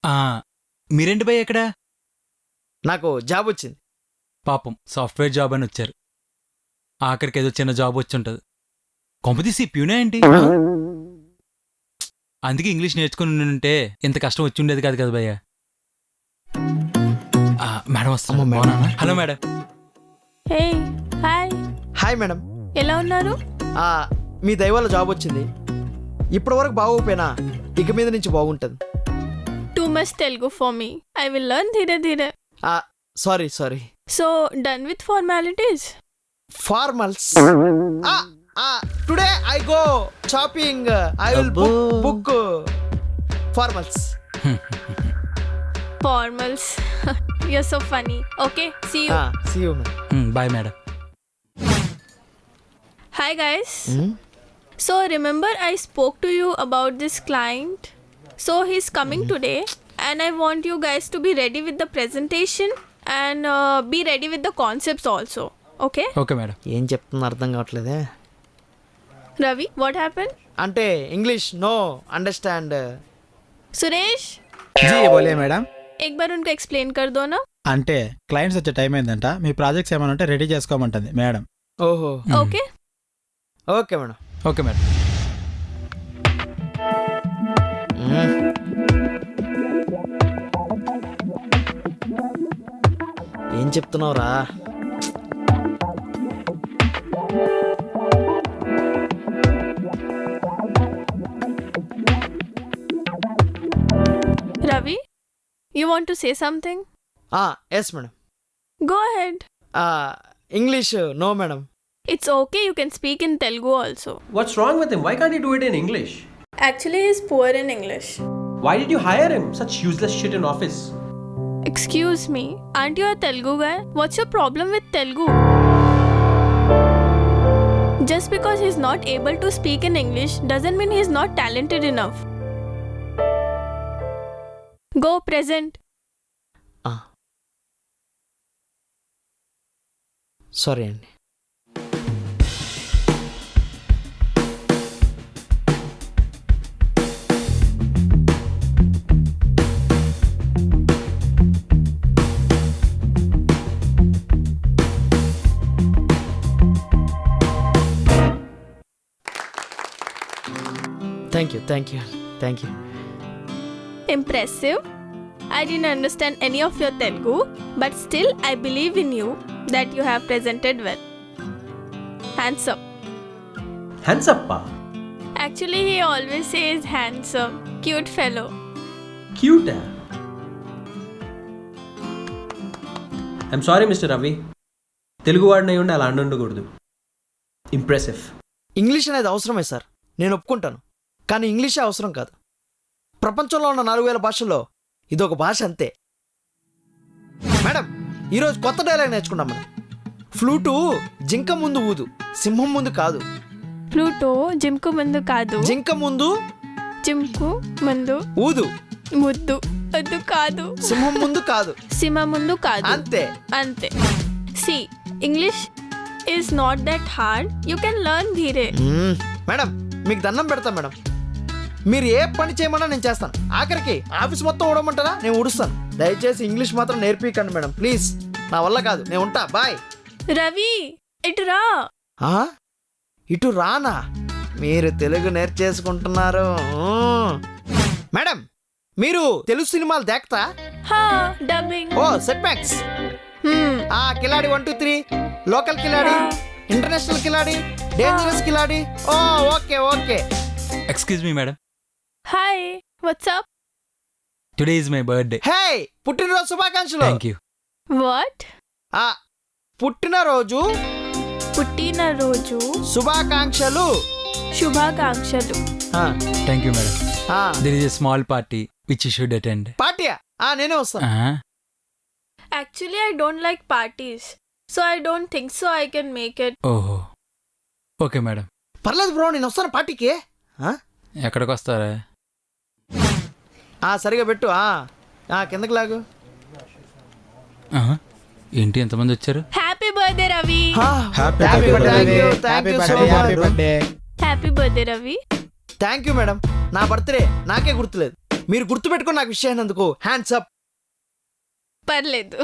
ఆ, మీరేంటి భయ్య ఎక్కడ? నాకు జాబ్ వచ్చింది. పాపం సాఫ్ట్వేర్ జాబ్ అని వచ్చారు. ఆఖరికి ఏదో చిన్న జాబ్ వచ్చి ఉంటుంది. కొంపతీసి ప్యూనే ఏంటి? అందుకే ఇంగ్లీష్ నేర్చుకుని ఉంటే ఇంత కష్టం వచ్చి ఉండేది కాదు కదా భయ్య. మేడం వస్తాం. Hello madam. Hey hi, hi madam. ఎలా ఉన్నారు? మీ దయ వల్ల జాబ్ వచ్చింది. ఇప్పటి వరకు బాగోపోయినా ఇక మీద నుంచి బాగుంటుంది. Too much Telugu for me. I will learn ధీరే ధీరే. Sorry. So done with formalities. Formals. Today I go shopping. I will book formals. Formals. You're so funny. Okay, see you. See you, man. Bye madam. Hi guys. So remember I spoke to you about this client. So he's coming today and I want you guys to be ready with the presentation and be ready with the concepts also. Okay? Okay madam. ఏం చెప్తున్నా అర్థం కావట్లేదే. Ravi, what happened? అంటే English no understand. Suresh, जी बोलिए madam. एक बार उनको explain कर दो ना. అంటే క్లయింట్స్ వచ్చే టైం అయిందంట, మీ ప్రాజెక్ట్స్ ఏమైనా ఉంటే రెడీ చేసుకోమంటుంది మేడం. ఓహో Okay? Okay madam. Okay madam. ఏం చెప్తున్నావురా? Ravi, you want to say something? Yes madam. Go ahead. English no madam. It's okay, you can speak in Telugu also. What's wrong with him? Why can't he do it in English? Actually, he's poor in English. Why did you hire him? Such useless shit in office. Excuse me, aren't you a Telugu guy? What's your problem with Telugu? Just because he's not able to speak in English doesn't mean he's not talented enough. Go present. Sorry అండి. Thank you. Impressive. I didn't understand any of your Telugu, but still I believe in you that you have presented well. Hands up. Hands up, pa. Actually, he always says handsome. Cute fellow. Cute. I'm sorry, Mr. Ravi. Telugu వాడినై ఉండి అలా అండకూడదు. Impressive. English అనేది అవసరమే sir, నేను ఒప్పుకుంటాను. కానీ ఇంగ్లీషే అవసరం కాదు. ప్రపంచంలో ఉన్న 4000 భాషల్లో ఇదొక భాష అంతే. మేడం, ఈరోజు కొత్త డైలాగ్ నేర్చుకున్నాం మనం. ఫ్లూటు జింక ముందు ఊదు, సింహం ముందు కాదు. ఫ్లూటో జింకు ముందు కాదు, జింక ముందు జింకు ముందు ఊదు, ముద్దు వద్దు కాదు, సింహం ముందు కాదు. సింహ ముందు కాదు. అంతే. See, English is not that hard. You can learn ధీరే. మేడం, మీకు దండం పెడతాను మేడం. మీరు ఏ పని చేయమన్నా నేను చేస్తాను. ఆఖరికి ఆఫీస్ మొత్తం ఊడమంటారా, నేను ఊడుస్తాను. దయచేసి ఇంగ్లీష్ మాత్రం నేర్పికండి మేడం, ప్లీజ్. నా వల్ల కాదు, నేను ఉంటా. బాయ్. రవి, ఇటు రా. ఇటు రానా? మీరు తెలుగు నేర్చేసుకుంటున్నారు. మేడం, మీరు తెలుగు సినిమాలు దేక్తా? Dubbing. Oh setbacks. Khiladi 1 2 3, local Khiladi, international Khiladi, dangerous Khiladi. Okay. Excuse me madam. Hi, what's up? Today is my birthday. Hey, పుట్టినరోజు శుభాకాంక్షలు. Thank you. వాట్? పుట్టినరోజు శుభాకాంక్షలు. Thank you madam. There is a small party which you should attend. పార్టీయా? నేనే వస్తాను. Actually, I don't like parties. So I don't think so I can make it. ఓహో, okay madam. పర్లేదు bro, నేను వస్తాను పార్టీకి. ఎక్కడికి వస్తారా? సరిగా పెట్టు. కిందకి లాగు. ఏంటి ఎంతమంది వచ్చారు? Happy birthday Ravi. Happy birthday Ravi. Thank you madam. నా బర్త్డే నాకే గుర్తులేదు. మీరు గుర్తుపెట్టుకుని నాకు విషయం అయినందుకు హ్యాండ్స్ అప్. పర్లేదు.